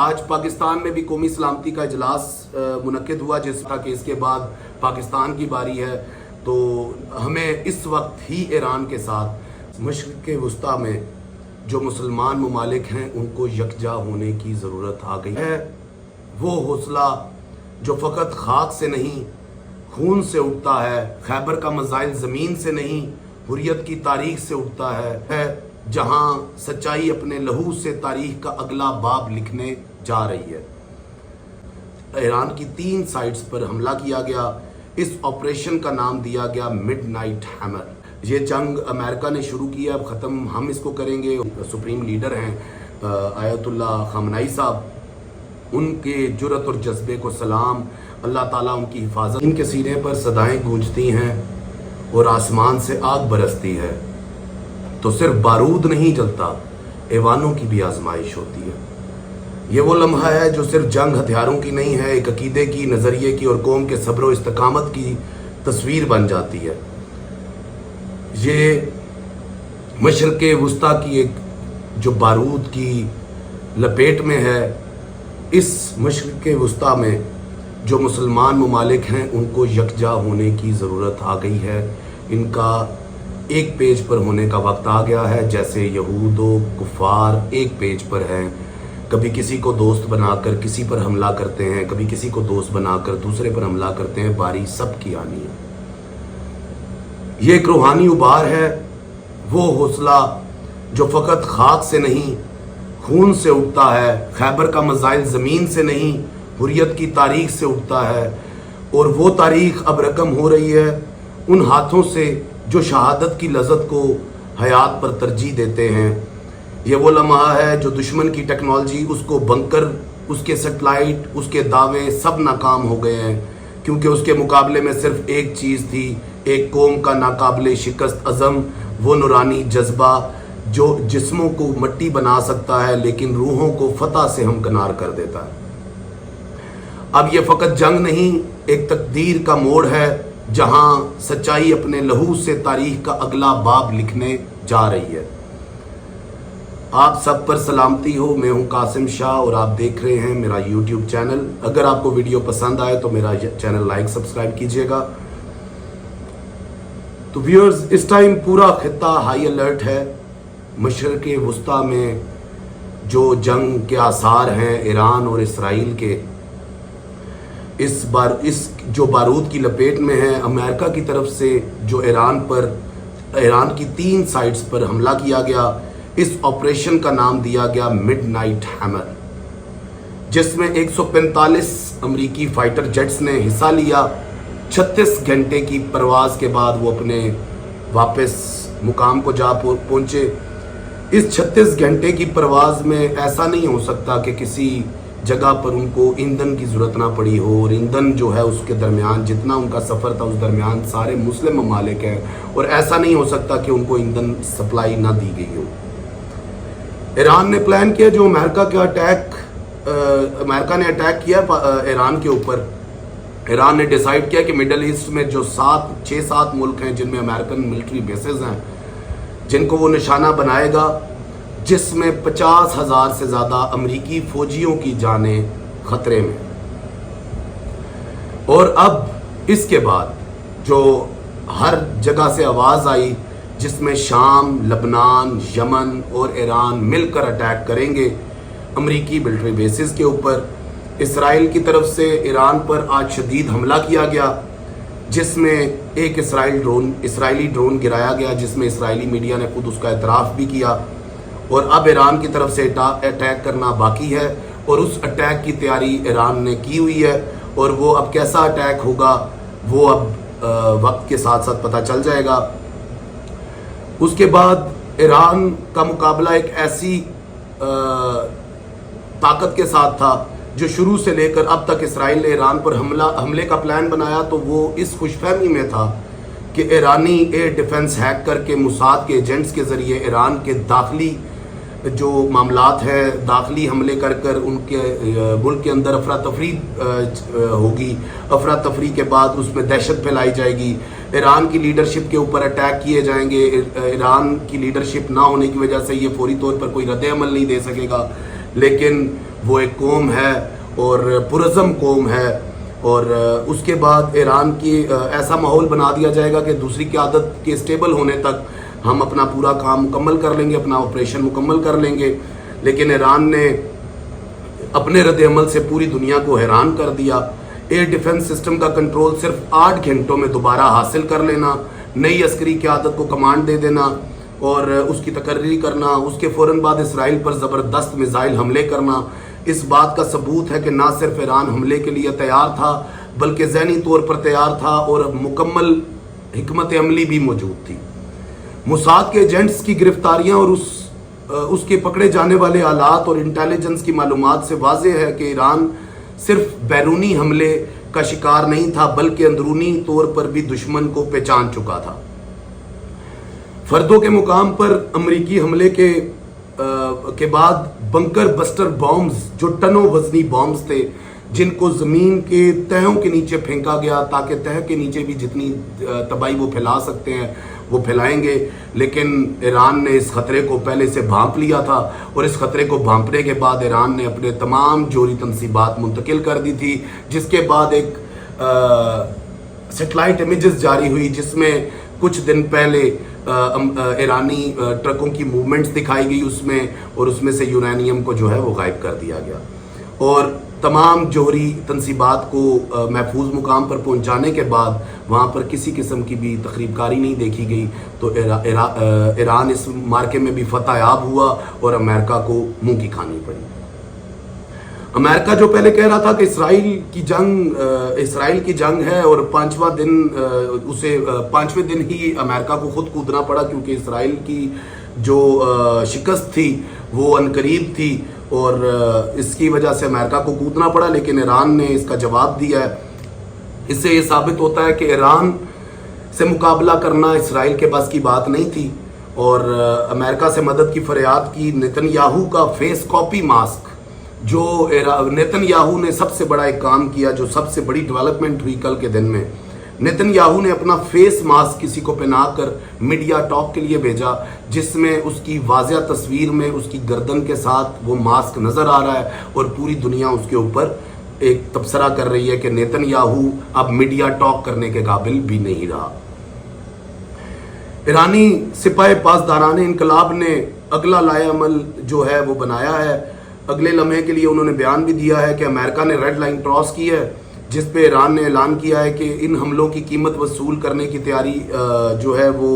आज पाकिस्तान में भी कौमी सलामती का इजलास मुनक्किद हुआ, जिस तरह के इसके बाद पाकिस्तान की बारी है। तो हमें इस वक्त ही ईरान के साथ मशरिक़ वस्ता में जो मुसलमान ममालिक हैं उनको यकजा होने की ज़रूरत आ गई है। वो हौसला जो फ़कत खाक से नहीं खून से उठता है, खैबर का मज़ाइल ज़मीन से नहीं हुर्रियत की तारीख से उठता है जहाँ सच्चाई अपने लहू से तारीख का अगला बाब लिखने जा रही है। ईरान की 3 साइट्स पर हमला किया गया। इस ऑपरेशन का नाम दिया गया मिडनाइट हैमर। ये जंग अमेरिका ने शुरू किया, अब ख़त्म हम इसको करेंगे। सुप्रीम लीडर हैं आयतुल्ला ख़ामनेई साहब, उनके जुर्रत और जज्बे को सलाम। अल्लाह ताला उनकी हिफाजत। इनके सीने पर सदाएं गूंजती हैं और आसमान से आग बरसती है, तो सिर्फ बारूद नहीं जलता, ऐवानों की भी आजमाइश होती है। ये वो लम्हा है जो सिर्फ जंग हथियारों की नहीं है, एक अकीदे की, नज़रिए की और कौम के सब्र व इस्तकामत की तस्वीर बन जाती है। ये मशरिक़ वस्ता की एक जो बारूद की लपेट में है, इस मशरिक़ वस्ता में जो मुसलमान ममालिक हैं उनको यकजा होने की ज़रूरत आ गई है। इनका एक पेज पर होने का वक्त आ गया है। जैसे यहूदो कुफ़ार एक पेज पर हैं, कभी किसी को दोस्त बनाकर किसी पर हमला करते हैं, कभी किसी को दोस्त बनाकर दूसरे पर हमला करते हैं। बारी सब की आनी है। ये एक रूहानी उबार है, वो हौसला जो फ़कत खाक से नहीं खून से उठता है, खैबर का मज़ाइल ज़मीन से नहीं हुर्रियत की तारीख से उठता है। और वो तारीख अब रकम हो रही है उन हाथों से जो शहादत की लज़्ज़त को हयात पर तरजीह देते हैं। ये वो लम्हा है जो दुश्मन की टेक्नोलॉजी, उसको बंकर, उसके सेटेलाइट, उसके दावे सब नाकाम हो गए हैं, क्योंकि उसके मुकाबले में सिर्फ एक चीज़ थी, एक कौम का नाकाबिले शिकस्त अज़म, वो नूरानी जज्बा जो जिस्मों को मट्टी बना सकता है लेकिन रूहों को फतह से हमकनार कर देता है। अब ये फ़कत जंग नहीं, एक तकदीर का मोड़ है जहां सच्चाई अपने लहू से तारीख का अगला बाब लिखने जा रही है। आप सब पर सलामती हो। मैं हूं कासिम शाह और आप देख रहे हैं मेरा YouTube चैनल। अगर आपको वीडियो पसंद आए तो मेरा चैनल लाइक सब्सक्राइब कीजिएगा। तो व्यूअर्स, इस टाइम पूरा खित्ता हाई अलर्ट है। मशरिक़ वस्ता में जो जंग के आसार हैं ईरान और इसराइल के, इस बार इस जो बारूद की लपेट में है, अमेरिका की तरफ से जो ईरान की 3 साइट्स पर हमला किया गया। इस ऑपरेशन का नाम दिया गया मिडनाइट हैमर, जिसमें 145 अमेरिकी फाइटर जेट्स ने हिस्सा लिया। 36 घंटे की परवाज के बाद वो अपने वापस मुकाम को जा पहुंचे। इस 36 घंटे की परवाज में ऐसा नहीं हो सकता कि किसी जगह पर उनको ईंधन की ज़रूरत ना पड़ी हो, और ईंधन जो है उसके दरमियान जितना उनका सफ़र था उस दरमियान सारे मुस्लिम ममालिक हैं, और ऐसा नहीं हो सकता कि उनको ईंधन सप्लाई ना दी गई हो। ईरान ने प्लान किया, जो अमेरिका ने अटैक किया ईरान के ऊपर। ईरान ने डिसाइड किया कि मिडल ईस्ट में जो 6-7 मुल्क हैं जिनमें अमेरिकन मिलिट्री बेसेस हैं, जिनको वो निशाना बनाएगा, जिसमें 50,000 से ज़्यादा अमेरिकी फ़ौजियों की जानें ख़तरे में। और अब इसके बाद जो हर जगह से आवाज़ आई, जिसमें शाम, लबनान, यमन और ईरान मिलकर अटैक करेंगे अमेरिकी मिलिट्री बेसिस के ऊपर। इसराइल की तरफ से ईरान पर आज शदीद हमला किया गया, जिसमें एक इसराइली ड्रोन गिराया गया, जिसमें इसराइली मीडिया ने खुद उसका एतराफ़ भी किया। और अब ईरान की तरफ से अटैक करना बाकी है, और उस अटैक की तैयारी ईरान ने की हुई है। और वो अब कैसा अटैक होगा वो अब वक्त के साथ साथ पता चल जाएगा। उसके बाद ईरान का मुकाबला एक ऐसी ताकत के साथ था जो शुरू से लेकर अब तक इसराइल ने ईरान पर हमले का प्लान बनाया, तो वो इस खुशफहमी में था कि ईरानी एयर डिफेंस हैक करके मुसाद के एजेंट्स के ज़रिए ईरान के दाखिली जो मामलात हैं, दाखिली हमले कर कर उनके मुल्क के अंदर अफरा तफरी होगी। अफरा तफरी के बाद उसमें दहशत फैलाई जाएगी, ईरान की लीडरशिप के ऊपर अटैक किए जाएंगे। ईरान की लीडरशिप ना होने की वजह से ये फौरी तौर पर कोई रद्द अमल नहीं दे सकेगा, लेकिन وہ ایک قوم ہے اور پرعزم قوم ہے، اور اس کے بعد ایران کی ایسا ماحول بنا دیا جائے گا کہ دوسری قیادت کے اسٹیبل ہونے تک ہم اپنا پورا کام مکمل کر لیں گے، اپنا آپریشن مکمل کر لیں گے۔ لیکن ایران نے اپنے رد عمل سے پوری دنیا کو حیران کر دیا۔ ایئر ڈیفنس سسٹم کا کنٹرول صرف 8 گھنٹوں میں دوبارہ حاصل کر لینا، نئی عسکری قیادت کو کمانڈ دے دینا اور اس کی تقرری کرنا، اس کے فوراً بعد اسرائیل پر زبردست میزائل حملے کرنا، اس بات کا ثبوت ہے کہ نہ صرف ایران حملے کے لیے تیار تھا بلکہ ذہنی طور پر تیار تھا اور مکمل حکمت عملی بھی موجود تھی۔ موساد کے ایجنٹس کی گرفتاریاں اور اس کے پکڑے جانے والے آلات اور انٹیلیجنس کی معلومات سے واضح ہے کہ ایران صرف بیرونی حملے کا شکار نہیں تھا بلکہ اندرونی طور پر بھی دشمن کو پہچان چکا تھا۔ فردوں کے مقام پر امریکی حملے کے بعد بنکر بسٹر بامز جو ٹنوں وزنی بامز تھے جن کو زمین کے تہوں کے نیچے پھینکا گیا تاکہ تہ کے نیچے بھی جتنی تباہی وہ پھیلا سکتے ہیں وہ پھیلائیں گے، لیکن ایران نے اس خطرے کو پہلے سے بھانپ لیا تھا اور اس خطرے کو بھانپنے کے بعد ایران نے اپنے تمام جوہری تنصیبات منتقل کر دی تھی، جس کے بعد ایک سیٹلائٹ امیجز جاری ہوئی جس میں کچھ دن پہلے ایرانی ٹرکوں کی موومنٹس دکھائی گئی اس میں، اور اس میں سے یورینیم کو جو ہے وہ غائب کر دیا گیا، اور تمام جوہری تنصیبات کو محفوظ مقام پر پہنچانے کے بعد وہاں پر کسی قسم کی بھی تخریب کاری نہیں دیکھی گئی، تو ایران اس مارکے میں بھی فتح یاب ہوا اور امریکہ کو منہ کی کھانی پڑی۔ امریکہ جو پہلے کہہ رہا تھا کہ اسرائیل کی جنگ ہے اور پانچویں دن ہی امریکہ کو خود کودنا پڑا، کیونکہ اسرائیل کی جو شکست تھی وہ عنقریب تھی اور اس کی وجہ سے امریکہ کو کودنا پڑا، لیکن ایران نے اس کا جواب دیا ہے۔ اس سے یہ ثابت ہوتا ہے کہ ایران سے مقابلہ کرنا اسرائیل کے بس کی بات نہیں تھی، اور امریکہ سے مدد کی فریاد کی۔ نیتن یاہو کا فیس کاپی ماسک، جو نیتن یاہو نے سب سے بڑا ایک کام کیا، جو سب سے بڑی ڈیولپمنٹ ہوئی کل کے دن میں، نیتن یاہو نے اپنا فیس ماسک کسی کو پہنا کر میڈیا ٹاک کے لیے بھیجا، جس میں اس کی واضح تصویر میں اس کی گردن کے ساتھ وہ ماسک نظر آ رہا ہے، اور پوری دنیا اس کے اوپر ایک تبصرہ کر رہی ہے کہ نیتن یاہو اب میڈیا ٹاک کرنے کے قابل بھی نہیں رہا۔ ایرانی سپاہ پاسداران انقلاب نے اگلا لائحہ عمل جو ہے وہ بنایا ہے۔ اگلے لمحے کے لیے انہوں نے بیان بھی دیا ہے کہ امریکہ نے ریڈ لائن کراس کی ہے، جس پہ ایران نے اعلان کیا ہے کہ ان حملوں کی قیمت وصول کرنے کی تیاری جو ہے وہ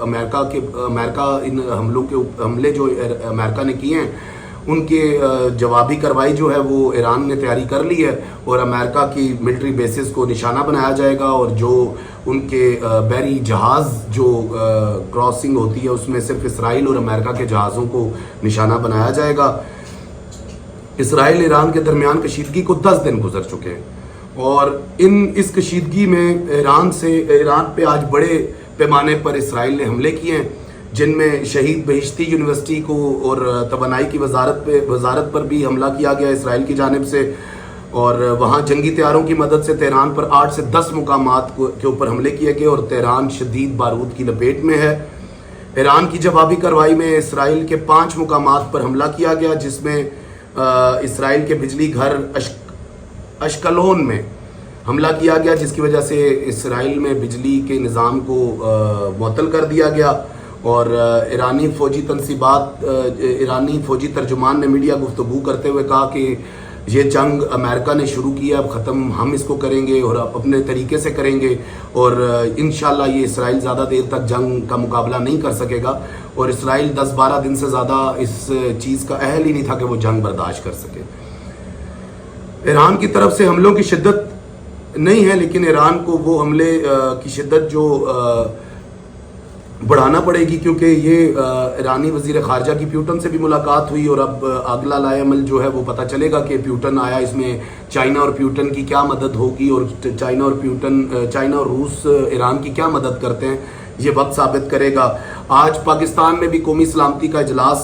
امریکہ ان حملے جو امریکہ نے کیے ہیں ان کے جوابی کارروائی جو ہے وہ ایران نے تیاری کر لی ہے، اور امریکہ کی ملٹری بیسز کو نشانہ بنایا جائے گا، اور جو ان کے بحری جہاز جو کراسنگ ہوتی ہے اس میں صرف اسرائیل اور امریکہ کے جہازوں کو نشانہ بنایا جائے گا۔ اسرائیل ایران کے درمیان کشیدگی کو 10 دن گزر چکے ہیں، اور اس کشیدگی میں ایران پہ آج بڑے پیمانے پر اسرائیل نے حملے کیے ہیں، جن میں شہید بہشتی یونیورسٹی کو اور توانائی کی وزارت پر بھی حملہ کیا گیا اسرائیل کی جانب سے، اور وہاں جنگی طیاروں کی مدد سے تہران پر 8 سے 10 مقامات کے اوپر حملے کیے گئے، اور تہران شدید بارود کی لپیٹ میں ہے۔ ایران کی جوابی کارروائی میں اسرائیل کے 5 مقامات پر حملہ کیا گیا، جس میں اسرائیل کے بجلی گھر اشکلون میں حملہ کیا گیا، جس کی وجہ سے اسرائیل میں بجلی کے نظام کو معطل کر دیا گیا، اور ایرانی فوجی ترجمان نے میڈیا گفتگو کرتے ہوئے کہا کہ یہ جنگ امریکہ نے شروع کی ہے، اب ختم ہم اس کو کریں گے اور اپنے طریقے سے کریں گے، اور انشاءاللہ یہ اسرائیل زیادہ دیر تک جنگ کا مقابلہ نہیں کر سکے گا، اور اسرائیل 10-12 دن سے زیادہ اس چیز کا اہل ہی نہیں تھا کہ وہ جنگ برداشت کر سکے۔ ایران کی طرف سے حملوں کی شدت نہیں ہے، لیکن ایران کو وہ حملے کی شدت جو بڑھانا پڑے گی، کیونکہ یہ ایرانی وزیر خارجہ کی پیوٹن سے بھی ملاقات ہوئی، اور اب اگلا لائحہ عمل جو ہے وہ پتہ چلے گا کہ پیوٹن آیا، اس میں چائنا اور پیوٹن کی کیا مدد ہوگی، اور چائنا اور روس ایران کی کیا مدد کرتے ہیں، یہ وقت ثابت کرے گا۔ آج پاکستان میں بھی قومی سلامتی کا اجلاس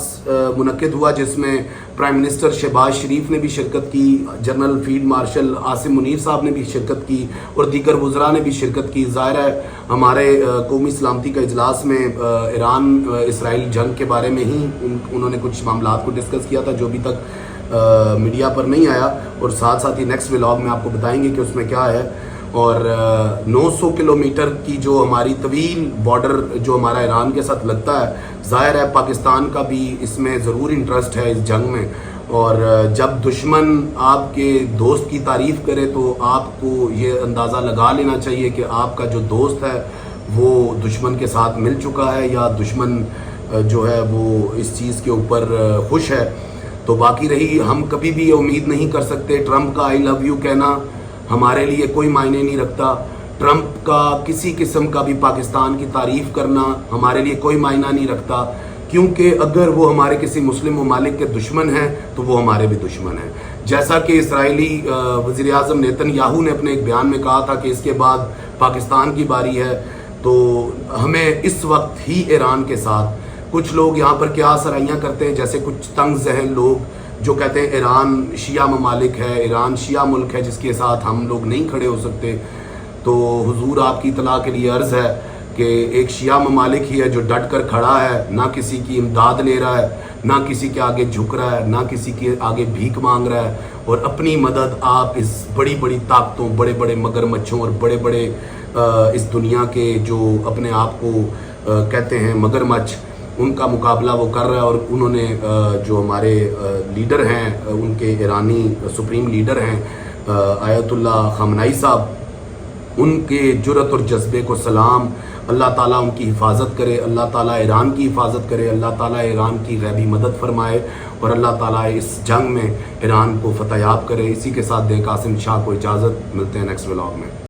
منعقد ہوا، جس میں پرائم منسٹر شہباز شریف نے بھی شرکت کی، general field marshal Asim Munir صاحب نے بھی شرکت کی، اور دیگر وزراء نے بھی شرکت کی۔ ظاہر ہے ہمارے قومی سلامتی کا اجلاس میں ایران اسرائیل جنگ کے بارے میں ہی انہوں نے کچھ معاملات کو ڈسکس کیا تھا، جو ابھی تک मीडिया पर नहीं आया, और साथ साथ ही नेक्स्ट व्लॉग में आपको बताएंगे कि उसमें क्या है। और 900 किलोमीटर की जो हमारी तवील बॉर्डर जो हमारा ईरान के साथ लगता है, ज़ाहिर है पाकिस्तान का भी इसमें ज़रूर इंटरेस्ट है इस जंग में। और जब दुश्मन आपके दोस्त की तारीफ़ करे तो आपको ये अंदाज़ा लगा लेना चाहिए कि आपका जो दोस्त है वो दुश्मन के साथ मिल चुका है, या दुश्मन जो है वो इस चीज़ के ऊपर खुश है। तो बाकी रही, हम कभी भी ये उम्मीद नहीं कर सकते, ट्रंप का आई लव यू कहना हमारे लिए कोई मायने नहीं रखता, ट्रंप का किसी किस्म का भी पाकिस्तान की तारीफ़ करना हमारे लिए कोई मायना नहीं रखता, क्योंकि अगर वो हमारे किसी मुस्लिम ममालिक के दुश्मन हैं तो वो हमारे भी दुश्मन हैं। जैसा कि इसराइली वज़ीर आज़म नेतन्याहू ने अपने एक बयान में कहा था कि इसके बाद पाकिस्तान की बारी है, तो हमें इस वक्त ही ईरान के साथ, कुछ लोग यहाँ पर क्या सराहियाँ करते हैं, जैसे कुछ तंग जहन लोग जो कहते हैं ईरान शिया ममालिक है, ईरान शिया मुल्क है जिसके साथ हम लोग नहीं खड़े हो सकते। तो हुजूर आपकी इत्तला के लिए अर्ज़ है कि एक शिया ममालिक ही है जो डट कर खड़ा है, ना किसी की इमदाद ले रहा है, ना किसी के आगे झुक रहा है, ना किसी के आगे भीख मांग रहा है, और अपनी मदद आप इस बड़ी बड़ी ताकतों, बड़े बड़े मगरमच्छों और बड़े बड़े इस दुनिया के जो अपने आप को कहते हैं मगरमच्छ, उनका मुकाबला वो कर रहा है। और उन्होंने जो हमारे लीडर हैं, उनके ईरानी सुप्रीम लीडर हैं आयतुल्ला ख़ामनेई साहब, उनके जुर्रत और जज्बे को सलाम। अल्लाह ताला उनकी हिफाजत करे, अल्लाह ताला ईरान की हिफाजत करे, अल्लाह ताला ईरान की गैबी मदद फरमाए, और अल्लाह ताला इस जंग में ईरान को फतहयाब करे। इसी के साथ दें कासिम शाह को इजाज़त, मिलते हैं नेक्स्ट व्लॉग में।